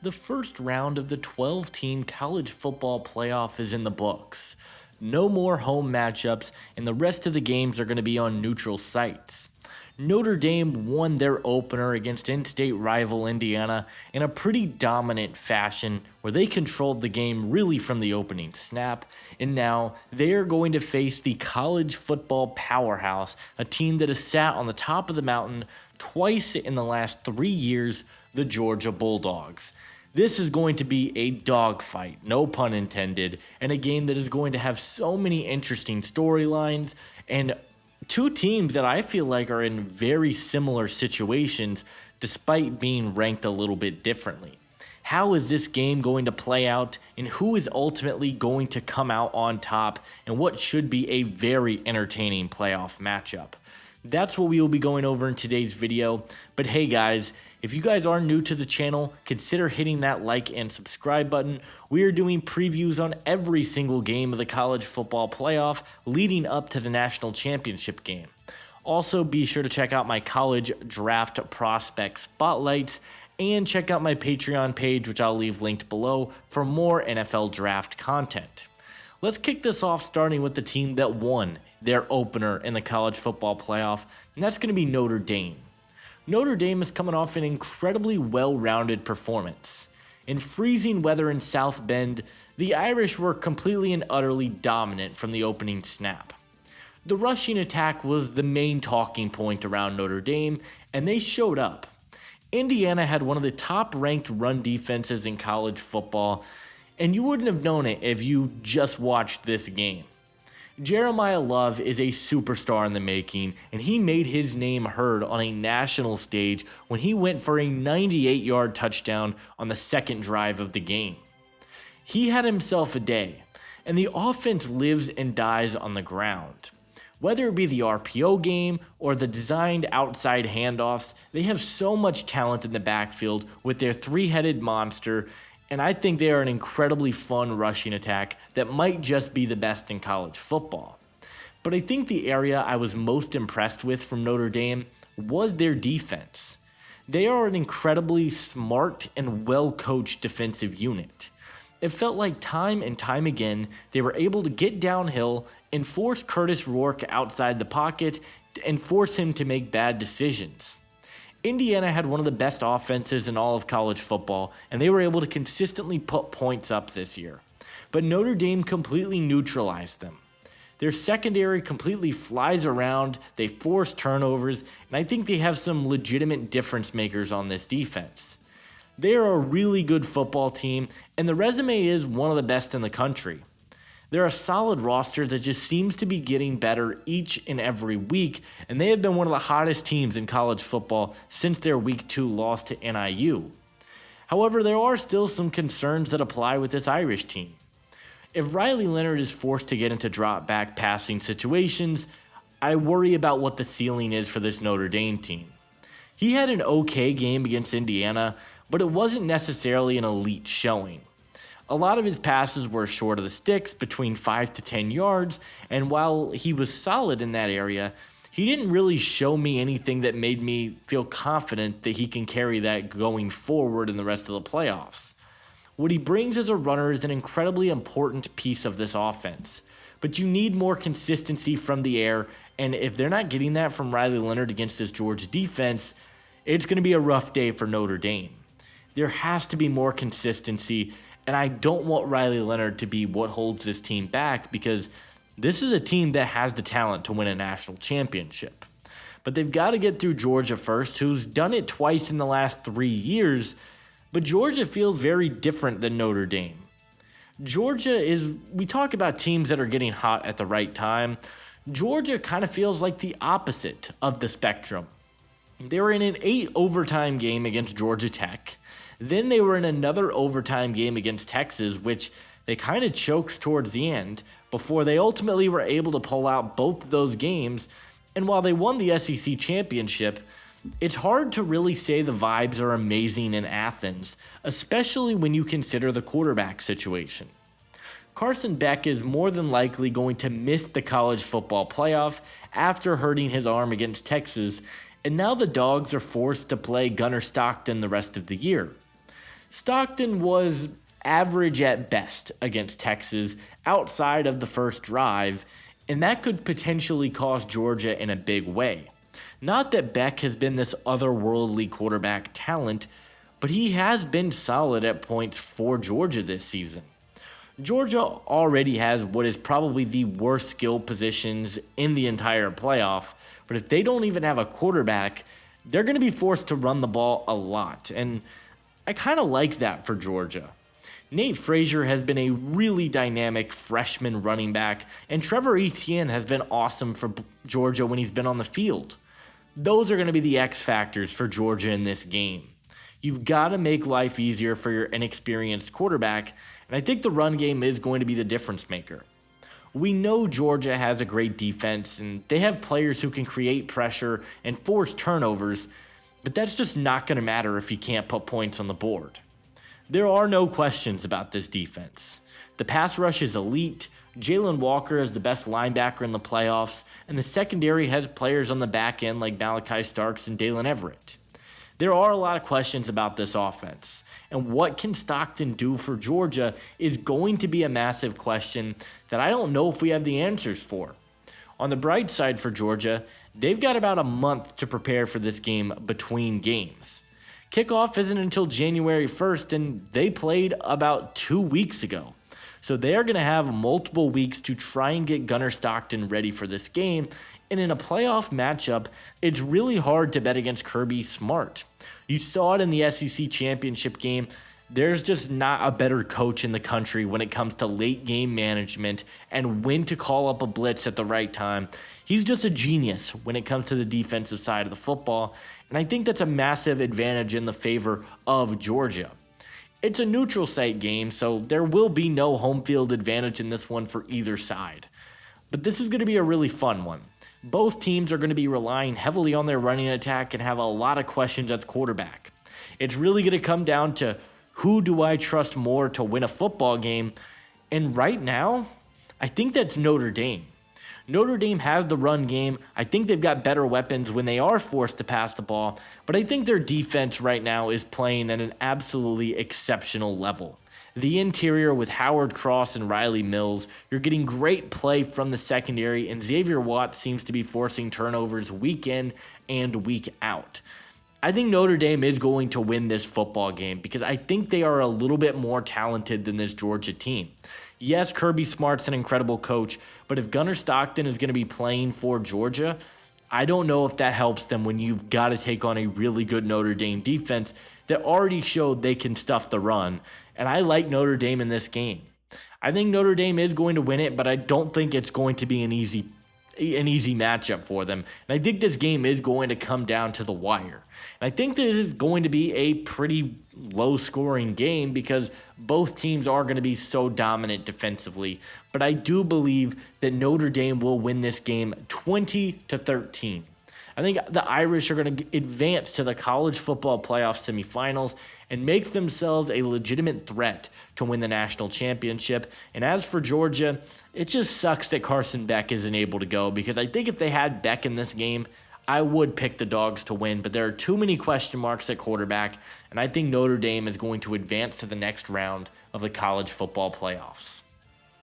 The first round of the 12-team college football playoff is in the books. No more home matchups, and the rest of the games are going to be on neutral sites. Notre Dame won their opener against in-state rival Indiana in a pretty dominant fashion where they controlled the game really from the opening snap, and now they are going to face the college football powerhouse, a team that has sat on the top of the mountain twice in the last 3 years, the Georgia Bulldogs. This is going to be a dogfight, no pun intended, and a game that is going to have so many interesting storylines and two teams that I feel like are in very similar situations despite being ranked a little bit differently. How is this game going to play out, and who is ultimately going to come out on top in what should be a very entertaining playoff matchup? That's what we will be going over in today's video. But hey guys, if you guys are new to the channel, consider hitting that like and subscribe button. We are doing previews on every single game of the college football playoff leading up to the national championship game. Also, be sure to check out my college draft prospect spotlights and check out my Patreon page, which I'll leave linked below for more NFL draft content. Let's kick this off starting with the team that won their opener in the college football playoff, and that's going to be Notre Dame. Notre Dame is coming off an incredibly well-rounded performance. In freezing weather in South Bend, the Irish were completely and utterly dominant from the opening snap. The rushing attack was the main talking point around Notre Dame, and they showed up. Indiana had one of the top-ranked run defenses in college football, and you wouldn't have known it if you just watched this game. Jeremiah Love is a superstar in the making, and he made his name heard on a national stage when he went for a 98-yard touchdown on the second drive of the game. He had himself a day, and the offense lives and dies on the ground. Whether it be the RPO game or the designed outside handoffs, they have so much talent in the backfield with their three-headed monster, and I think they are an incredibly fun rushing attack that might just be the best in college football. But I think the area I was most impressed with from Notre Dame was their defense. They are an incredibly smart and well-coached defensive unit. It felt like time and time again they were able to get downhill and force Curtis Rourke outside the pocket and force him to make bad decisions. Indiana had one of the best offenses in all of college football, and they were able to consistently put points up this year. But Notre Dame completely neutralized them. Their secondary completely flies around, they force turnovers, and I think they have some legitimate difference makers on this defense. They are a really good football team, and the resume is one of the best in the country. They're a solid roster that just seems to be getting better each and every week, and they have been one of the hottest teams in college football since their Week 2 loss to NIU. However, there are still some concerns that apply with this Irish team. If Riley Leonard is forced to get into drop-back passing situations, I worry about what the ceiling is for this Notre Dame team. He had an okay game against Indiana, but it wasn't necessarily an elite showing. A lot of his passes were short of the sticks, between 5 to 10 yards, and while he was solid in that area, he didn't really show me anything that made me feel confident that he can carry that going forward in the rest of the playoffs. What he brings as a runner is an incredibly important piece of this offense, but you need more consistency from the air, and if they're not getting that from Riley Leonard against this Georgia defense, it's going to be a rough day for Notre Dame. There has to be more consistency, and I don't want Riley Leonard to be what holds this team back because this is a team that has the talent to win a national championship. But they've got to get through Georgia first, who's done it twice in the last 3 years, but Georgia feels very different than Notre Dame. Georgia is, we talk about teams that are getting hot at the right time. Georgia kind of feels like the opposite of the spectrum. They were in an 8 overtime game against Georgia Tech. Then they were in another overtime game against Texas, which they kind of choked towards the end before they ultimately were able to pull out both of those games. And while they won the SEC championship, it's hard to really say the vibes are amazing in Athens, especially when you consider the quarterback situation. Carson Beck is more than likely going to miss the college football playoff after hurting his arm against Texas, and now the Dogs are forced to play Gunnar Stockton the rest of the year. Stockton was average at best against Texas outside of the first drive, and that could potentially cost Georgia in a big way. Not that Beck has been this otherworldly quarterback talent, but he has been solid at points for Georgia this season. Georgia already has what is probably the worst skill positions in the entire playoff, but if they don't even have a quarterback, they're going to be forced to run the ball a lot, and I kind of like that for Georgia. Nate Frazier has been a really dynamic freshman running back, and Trevor Etienne has been awesome for Georgia when he's been on the field. Those are going to be the X factors for Georgia in this game. You've got to make life easier for your inexperienced quarterback, and I think the run game is going to be the difference maker. We know Georgia has a great defense, and they have players who can create pressure and force turnovers, but that's just not going to matter if you can't put points on the board. There are no questions about this defense. The pass rush is elite, Jalen Walker is the best linebacker in the playoffs, and the secondary has players on the back end like Malachi Starks and Dalen Everett. There are a lot of questions about this offense, and what can Stockton do for Georgia is going to be a massive question that I don't know if we have the answers for. On the bright side for Georgia, they've got about a month to prepare for this game between games. Kickoff isn't until January 1st, and they played about 2 weeks ago. So they are going to have multiple weeks to try and get Gunnar Stockton ready for this game, and in a playoff matchup, it's really hard to bet against Kirby Smart. You saw it in the SEC championship game. There's just not a better coach in the country when it comes to late game management and when to call up a blitz at the right time. He's just a genius when it comes to the defensive side of the football, and I think that's a massive advantage in the favor of Georgia. It's a neutral site game, so there will be no home field advantage in this one for either side. But this is going to be a really fun one. Both teams are going to be relying heavily on their running attack and have a lot of questions at the quarterback. It's really going to come down to who do I trust more to win a football game, and right now, I think that's Notre Dame. Notre Dame has the run game. I think they've got better weapons when they are forced to pass the ball, but I think their defense right now is playing at an absolutely exceptional level. The interior with Howard Cross and Riley Mills, you're getting great play from the secondary, and Xavier Watts seems to be forcing turnovers week in and week out. I think Notre Dame is going to win this football game because I think they are a little bit more talented than this Georgia team. Yes, Kirby Smart's an incredible coach, but if Gunnar Stockton is going to be playing for Georgia, I don't know if that helps them when you've got to take on a really good Notre Dame defense that already showed they can stuff the run, and I like Notre Dame in this game. I think Notre Dame is going to win it, but I don't think it's going to be an easy matchup for them. And I think this game is going to come down to the wire. And I think that it is going to be a pretty low-scoring game because both teams are going to be so dominant defensively. But I do believe that Notre Dame will win this game 20-13. I think the Irish are going to advance to the college football playoff semifinals and make themselves a legitimate threat to win the national championship. And as for Georgia, it just sucks that Carson Beck isn't able to go because I think if they had Beck in this game, I would pick the Dogs to win, but there are too many question marks at quarterback, and I think Notre Dame is going to advance to the next round of the college football playoffs.